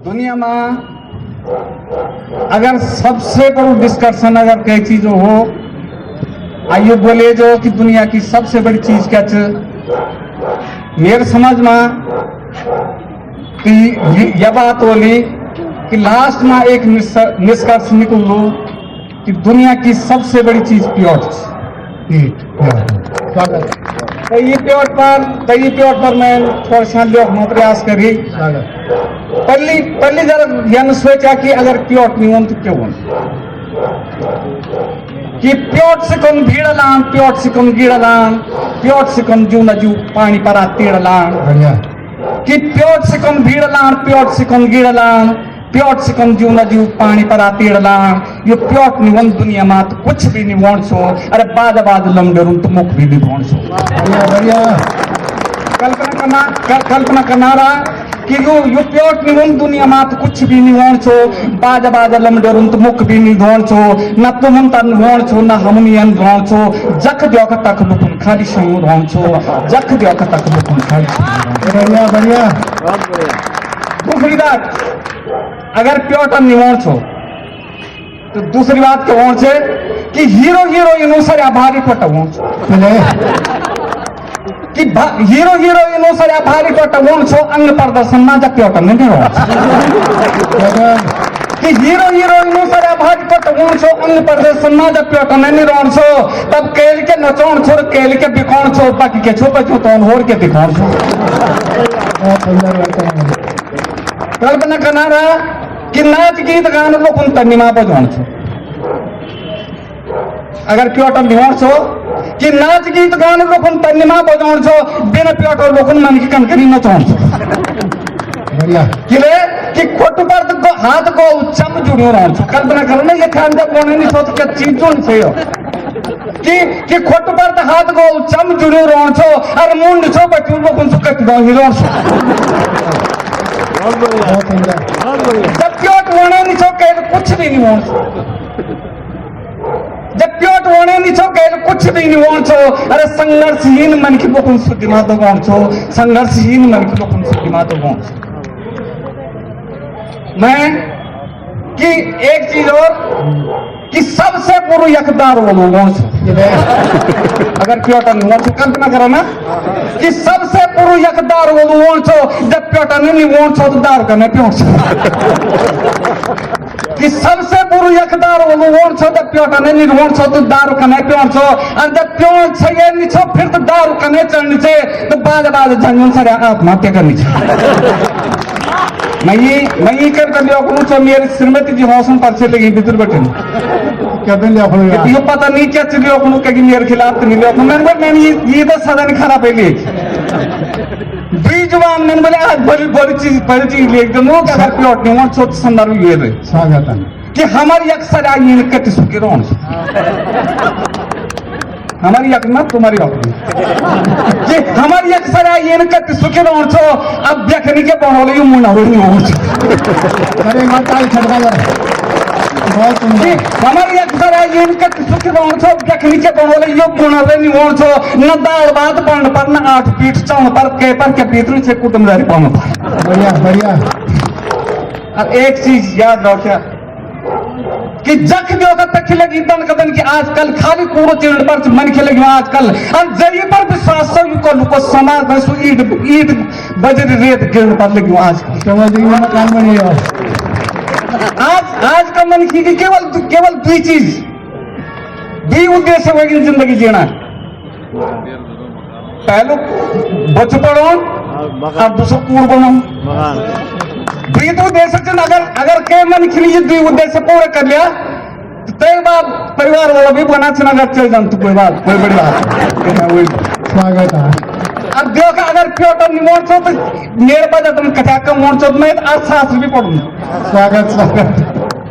दुनिया में अगर सबसे बड़ी डिस्कशन अगर कई चीजों हो, आइए बोले जो कि दुनिया की सबसे बड़ी चीज क्या है, मेरे समझ में कि यह बात बोली कि लास्ट में एक निष्कर्ष निकलो कि दुनिया की सबसे बड़ी चीज प्योट। कई प्योट पर मैं थोड़ा सा लिखने प्रयास करी। पहली जरा यह सोचा कि अगर प्योट नहीं हो तो क्यों हो, कि प्योट से कम भीड़ लान, प्योट से कम गिड़ लान, प्योट से कम जू न जू पानी पर तीड़ लान, कि प्योट से कम भीड़ लान, प्योट से कम गिड़ लान, प्योट से कम जू न जू पानी पर तीड़ लान। ये प्योट निवन दुनिया में तो कुछ भी नहीं वोण छो। अरे बाद लमडरून तो मुख भी नहीं वोण छो। कल्पना करना रहा कि यो प्योट निवन दुनिया में तो कुछ भी नहीं वोण छो। बाद लमडरून तो मुख भी नहीं धोण छो, न तुम तन वोण छो, न हम नियन धोण छो। जख द्योक तक बुकुन खाली शयू धोण छो, जख द्योक तक बुकुन खाली। बढ़िया। दूसरी बात, अगर प्योट निवोण छो तो दूसरी बात क्या वोण छे कि हीरो हीरोइन सर भारी पट वोण छो, कि हीरो हीरोइन सर भारी पट वोण छो। अंग प्रदर्शन में जब प्योट नहीं हो कि हीरो हीरोइन सर भारी पट वोण छो, अंग प्रदर्शन में जब प्योट नहीं रोण छो। तब केल के नचोण छो, केल के बिकोण छो, बाकी के छो बचो तो होर के दिखाण छो। कल्पना करना रहा कि नाच गीत गान लोग उन तनिमा बजोण छो। अगर प्योट निवोण छो कि नाच गीत गान लोग उन तनिमा बजोण छो, बिना प्योट लोग मन की कनकनी नचोण छो। किले कि खोट पर तो हाथ को चम जुड़ियो रहण छो। कल्पना करना ये खान जब कोने नहीं सोच के चीज जो नहीं छयो कि खोट पर तो हाथ को चम जुड़ियो रहण छो, और मुंड छो बचू लोग उन सुकत दो हिलोण छो। जब प्योट वोणे नहीं छो कहे कुछ भी नहीं वोण छो। जब प्योट वोणे नहीं छो कहे कुछ भी नहीं वोण छो। अरे संघर्षहीन मन की बुकुन सुद्धि मातो वोण छो, संघर्षहीन मन की बुकुन सुद्धि मातो वोण छो। मैं कि एक चीज और कि सबसे पूर्व यकदार वो वोण छो। अगर प्योट नहीं वोण छो, कल्पना करो ना कि सबसे पूर्व यकदार वो वोण छो। जब प्योट नहीं वोण छो तो दार करने प्योट छो। कि सबसे पूर्व यकदार वो वोण छो, जब प्योट नहीं वोण छो तो दारू करने प्योट छो। और जब प्योट छे नहीं छो फिर तो दारू करने चढ़नी छे, तो बाद झंझन से आत्महत्या करनी छे। मैं ये कर लिया करूँ तो मेरी श्रीमती जी हौसन पर से लगी भीतर बैठे यो पता नहीं क्या चलिए करूँ कहीं मेरे खिलाफ तो नहीं लिया। मैंने ये तो सदा नहीं खराब है जवान मैंने बोले आज बड़ी चीज लिख दो कि अगर प्योट नहीं हो तो संदर्भ ये रहे कि हमारी अक्सर आई कति सुखी रोन हमारी यक ना तुम्हारी कि हमारी अक्सर आई कति सुखी रोन छो। अब देखने के बनोले यू मुना हो अरे माता छटका हमारी अक्सर आई कति सुखी रोन छो। देखने के बनोले यू मुना नहीं होण छो। न दाल बात पढ़ पर न 8 पीठ चौन पर के भीतर से कुटुंबदारी पाने पर। बढ़िया। अब एक चीज याद रखो कि जख जो तक लगी दन कदन की आजकल खाली कूड़ो चिड़ पर मन के लगी आजकल और जरिए पर विश्वास को समाज में सु ईट बजरी रेत गिरने पर लगी आजकल। मकान बनी आज का मन की केवल दो चीज भी उद्देश्य होगी जिंदगी जीना। पहले बच पड़ो और दूसरा कूड़ बनो। द्वित उद्देश्य अगर के मन के लिए द्वित उद्देश्य पूरा कर लिया तो तय बात परिवार वाला भी बना अगर चल जान तो कोई बात कोई बड़ी बात स्वागत है। अब देखो अगर प्योट निमोण छो तो मेरे बजट में कथा कम मोड़ छो मैं अर्थशास्त्र भी पढ़ूंगा। स्वागत।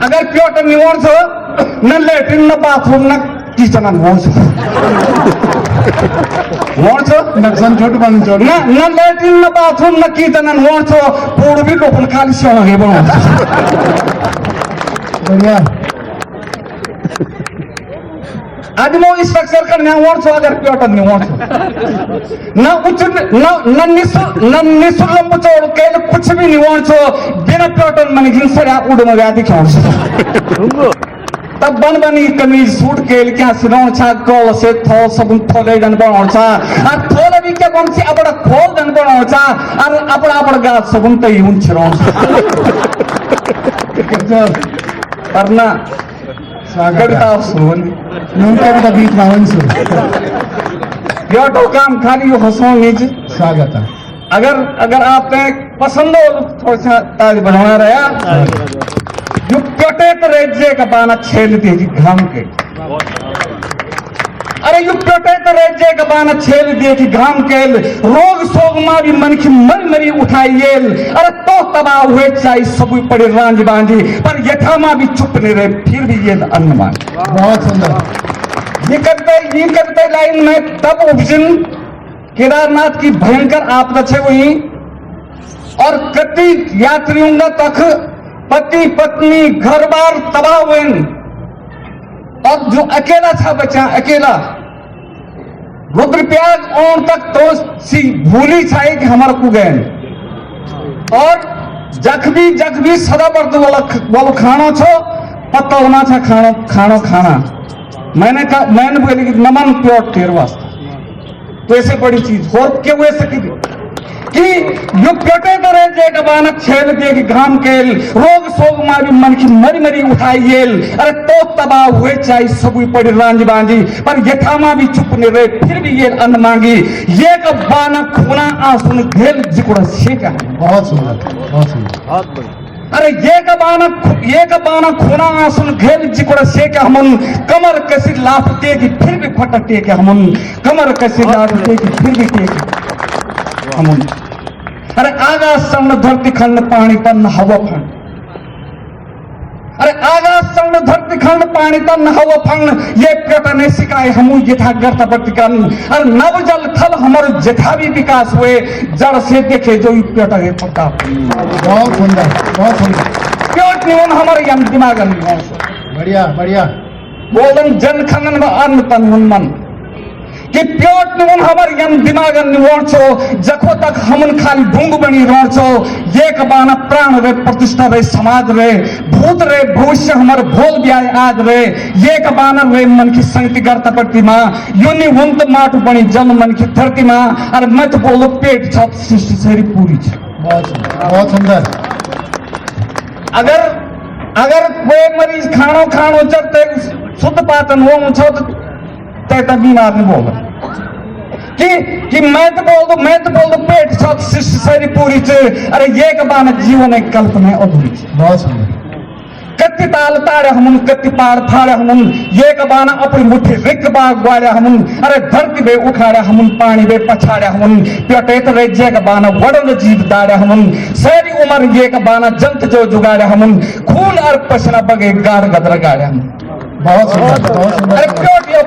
अगर प्योट निमोण छो न लेट्रिन न बाथरूम न किचन मोड़ छो नक्सन छोट बन छो न लेट्रिन न बाथरूम न किचन मोड़ छो। पूर्ण भी लोगन खाली सोहे बनो। बढ़िया। आदमो स्ट्रक्चर का न्यावण छो अगर प्योटन न्यावण छो ना उच्च ना निसुलम चोड़ के कुछ भी न्यावण छो बिना प्योटन मन घिंसरा उड़ में व्याधि खाऊं तब बनी कमीज सूट के क्या सिलाउन छा कॉल से थो सब थोले जन बनाउन छा आ थोले भी क्या कौन सी अपना खोल जन बनाउन छा और अपना गात सब तई हुन छिरोन करना कविता सुन कविता बीच में सुन यो तो काम खाली यो हंसो नीचे स्वागत है। अगर आपने पसंद हो थोड़ा सा ताज बनवा रहा यो प्योटेत रेजे का बाना छेल देगी घाम के अरे यो प्योटेत रेजे का बाना छेल देगी घाम के रोग सोग मा भी मन की मरी उठाइए अरे तो तबाह हुए चाहे सब पड़े रांझ बांझी पर यथा मा भी चुप नहीं रहे फिर भी ये अन्न मान। बहुत सुंदर। ये करते लाइन में तब उपजिन केदारनाथ की भयंकर आपदा छे वही और कति यात्रियों का तक पति पत्नी घर बार तबाह हुए और जो अकेला था बचा अकेला रुद्रप्रयाग ओन तक तो सी भूली छाई कि हमारे को गए और जख्मी सदा बर्द वाला खाना छो पता होना था खाना मैंने बोली कि नमन प्योर तेर वास्ता तो ऐसे बड़ी चीज हो क्यों हुए सकी कि यो प्योटे करे जे बानक छेल दे कि घाम केल रोग सोग मारी मन की मरी उठाइएल अरे तो तबाह हुए चाहे सब पड़ी रांझ बांझी पर यथामा भी चुप नहीं रहे फिर भी ये अन्न मांगी ये का बानक खूना आंसू घेल जिकुड़ा शेका। बहुत सुंदर बहुत सुंदर। अरे ये का बाना खूना आंसू घेल जिकुड़ा शेका हमन कमर कसी लापते की फिर भी फटते के हमन कमर कसी लापते की फिर भी टेके हमन। अरे आकाश संग धरती खंड पानी तन हवा फंड अरे आकाश संग धरती खंड पानी तन हवा फंड ये प्यटने सिकाए हमू यथा गर्त प्रतिकन और नव जल थल हमर जथा भी विकास हुए जड़ से देखे जो प्यटने पता। बहुत सुंदर बहुत सुंदर। प्योट निवन हमारे यम दिमाग बढ़िया बढ़िया बोलन जन खंगन में अन्न तन मन कि प्योट निवन हमारे यम दिमाग निवण छो जखो तक हमन खाली ढूंग बनी रह छो ये कबाना प्राण रे प्रतिष्ठा रे समाज रे भूत रे भविष्य हमारे भोल ब्याय आज रे ये कबाना रे मन की संगति करता पड़ती माँ यूनि वंत माट बनी जन मन की धरती माँ और मत बोलो पेट छत सृष्टि सारी पूरी छे। बहुत सुंदर। अगर कोई मरीज खानो चलते शुद्ध पाचन हो छो तो बीमार नहीं बोल कि मैं तो बोल दो पेट छत सृष्टि सारी पूरी छे अरे ये कबाना जीवन एक कल्पना अधूरी छे। बहुत सुंदर। कत्ति ताल ताड़े हमन कत्ति पाड़ फाड़े हमन ये कबाना अपनी मुट्ठी रिक बाग ग्वाड़े हमन अरे धरती बे उखाड़े हमन पानी बे पछाड़े हमन प्यटेत रे जे कबाना वडल जीव दाड़े हमन सारी उम्र ये कबाना जंत जो जुगाड़े हमन खून और पसीना बगे गाड़ गदर गाड़े हमन। बहुत सुंदर बहुत सुंदर। अरे प्योट यो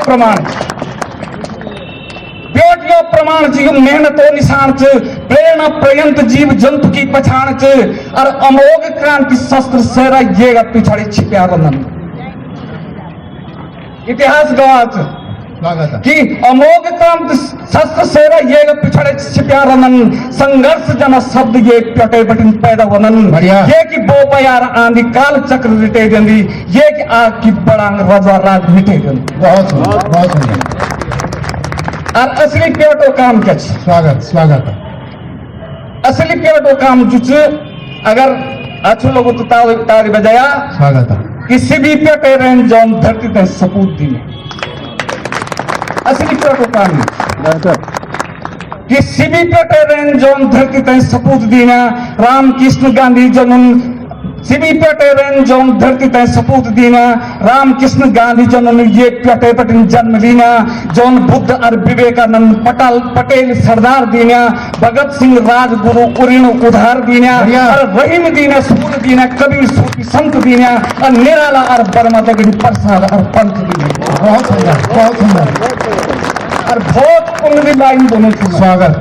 प्रमाण जी मेहनत हो निशान च प्रेरणा पर्यंत जीव जंतु की पछाण च और अमोघ क्रांति शस्त्र सेरा ये पिछाड़ी छिपया बंधन इतिहास गवाह कि अमोघ क्रांति शस्त्र सेरा ये पिछाड़े छिपया रनन संघर्ष जन शब्द ये प्यटे बटन पैदा वनन ये कि बो प्यार आंधी काल चक्र रिटे गंदी ये कि आग की बड़ांग रजा राज मिटे गंदी। बहुत सुंदर बहुत सुंदर। और असली प्योटो काम क्या स्वागत असली प्योटो काम जो अगर अच्छे लोगों तो ताली बजाया स्वागत किसी भी प्योटे रेन जौन धरती तक सपूत दी असली प्योटो काम किसी भी प्योटे रेन जौन धरती तक सपूत दीना राम कृष्ण गांधी जनन सिबी प्यटेरन जौन धरती तय सपूत दीना राम कृष्ण गांधी जनन ये प्यटे पटन जन्म लीना जौन बुद्ध और विवेकानंद पटेल सरदार दीना भगत सिंह राजगुरु उरीण उधार दीना और रहीम दीना सूर दीना कबीर सूफी संत दीना और निराला और बर्मा दगड़ी प्रसाद और पंथ दीना। बहुत सुंदर बहुत सुंदर। और बहुत कुंडली लाइन बोलो स्वागत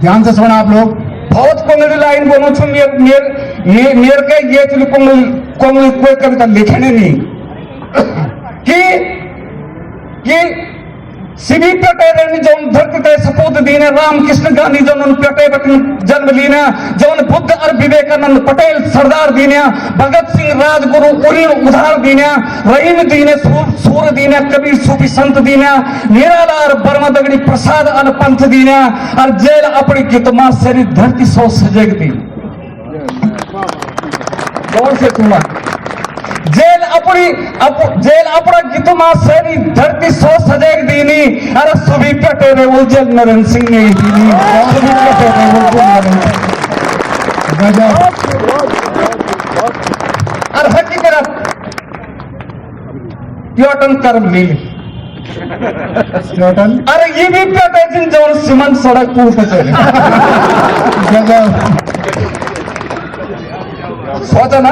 ध्यान से सुना आप लोग बहुत कुंडली लाइन बोलो छो मेर के ये कोई कविता लिखने नहीं कि सिबी पेटे जो धरती ते सपूत दीने रामकृष्ण गांधी जो पेटे बटन जन्म लीना जो बुद्ध और विवेकानंद पटेल सरदार दीने भगत सिंह राजगुरु उरीण उधार दीने रहीम दीने सूर दीने कबीर सूफी संत दीने निराला और बर्मा दगड़ी प्रसाद अन पंथ दीने और जेल अपनी कितमा सेरी धरती सो सजेग दी गौर से सुना जेल अपना कितमा सेरी धरती सो सजेग दीनी अरे सुबी पेटे रे वो जेल नरेंद्र सिंह ने दीनी सुबी पेटे रे वो जेल और हकीकत प्योटन कर्म ली टोटल अरे ये भी पेटे जिन जो सीमेंट सड़क पुल पे चले सोचा ना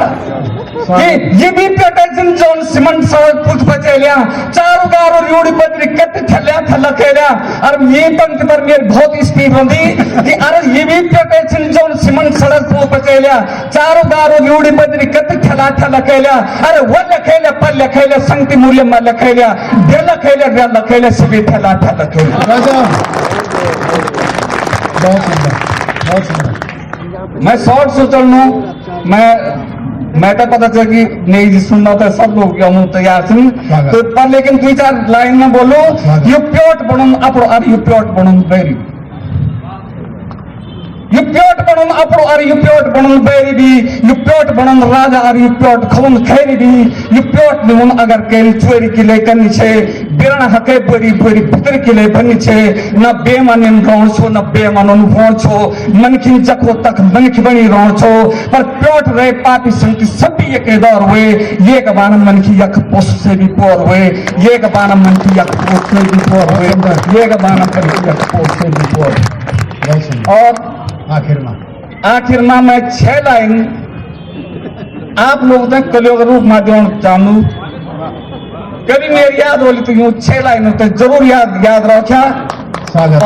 ये भी पेटे जो सीमेंट सड़क पुल पे चलिया चारों गारों रियोड़ी बदरी कट थल्ल्या थल्ला खेलिया और ये पंख पर मेरी बहुत स्पीड होती कि अरे ये भी पेटे जो सीमेंट सड़क पुल पे चलिया चारों गारों रियोड़ी बदरी कट थल्ला थल्ला खेलिया अरे वल्ल खेले पल्ले खेले संगति मूल्य मल्ल खेलिया डेला खेले सभी थल्ला थल्ला खेलिया बहुत सुंदर मैं शॉर्ट से चलूं मैं तो पता चला कि नहीं जी सुनना था सब लोग क्यों तैयार थी तो पर लेकिन 2-4 लाइन में बोलो यू प्योट बनूं अपो और यू प्योट बनूं बेरी यू प्योट बनूं अपो और यू प्योट बनूं बेरी भी यू प्योट बनूं राजा और यू प्योट खून खैरी भी यू प्योट निमुन अगर केल चोरी के ले करनी छे बिरण हके बोरी भीतर के ले बनी छे न बेमानन गौण छो न बेमानन भोण छो मनखिन जको तक मनखि बनी रोण छो पर प्योट रे पापी संति सभी एक दौर हुए ये गबान मनखि यक पोस से भी पोर हुए ये गबान मनखि यक पोस से भी पोर हुए ये गबान मनखि यक पोस से भी पोर बहुत सुंदर और आखिर में मैं 6 लाइन आप लोग तक कलियोग रूप माध्यम जानू कभी मेरी याद होली तो यूं 6 लाइन होते जरूर याद रखा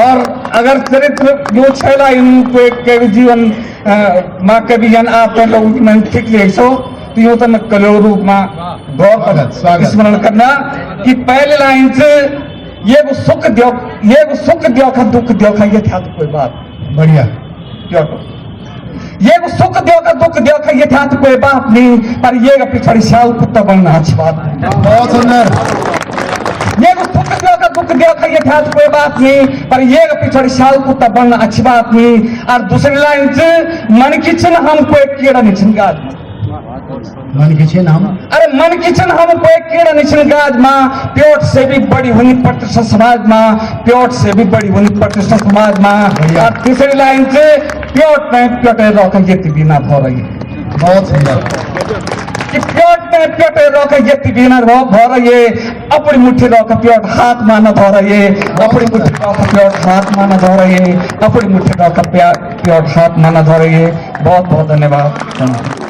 और अगर चरित्र यूं 6 लाइन को के भी जीवन माँ कभी जन आप लोग मैंने ठीक ले सो तो यूं तो मैं कलियोग रूप में गौर स्मरण करना कि पहले लाइन से ये वो सुख दियो का दुख दियो का ये था तो कोई बात बढ़िया ये वो सुख दियो का दुख दियो का ये था तो कोई बात नहीं पर ये पिछड़ी साल कुत्ता बनना अच्छी बात नहीं बहुत सुंदर ये वो सुख दियो का दुख दियो का ये था तो कोई बात नहीं पर ये पिछड़ी साल कुत्ता बनना अच्छी बात नहीं और दूसरी लाइन से मन किचन हमको एक कीड़ा नहीं छिनगा मन किचन हम अरे मन किचन हमको एक कीड़ा निचन गाज माँ प्योट से भी बड़ी होनी प्रतिष्ठा समाज माँ प्योट से भी बड़ी होनी प्रतिष्ठा समाज माँ और तीसरी लाइन से प्योट में प्योटे रोका ये बिना भो रही बहुत सुंदर कि प्योट में प्योटे रोका ये बिना भो रही है अपनी मुट्ठी रोका प्योट हाथ माना धो रही है अपनी मुट्ठी रोका प्योट हाथ माना धो रही है अपनी मुट्ठी रोका प्योट हाथ माना धो रही है बहुत बहुत धन्यवाद।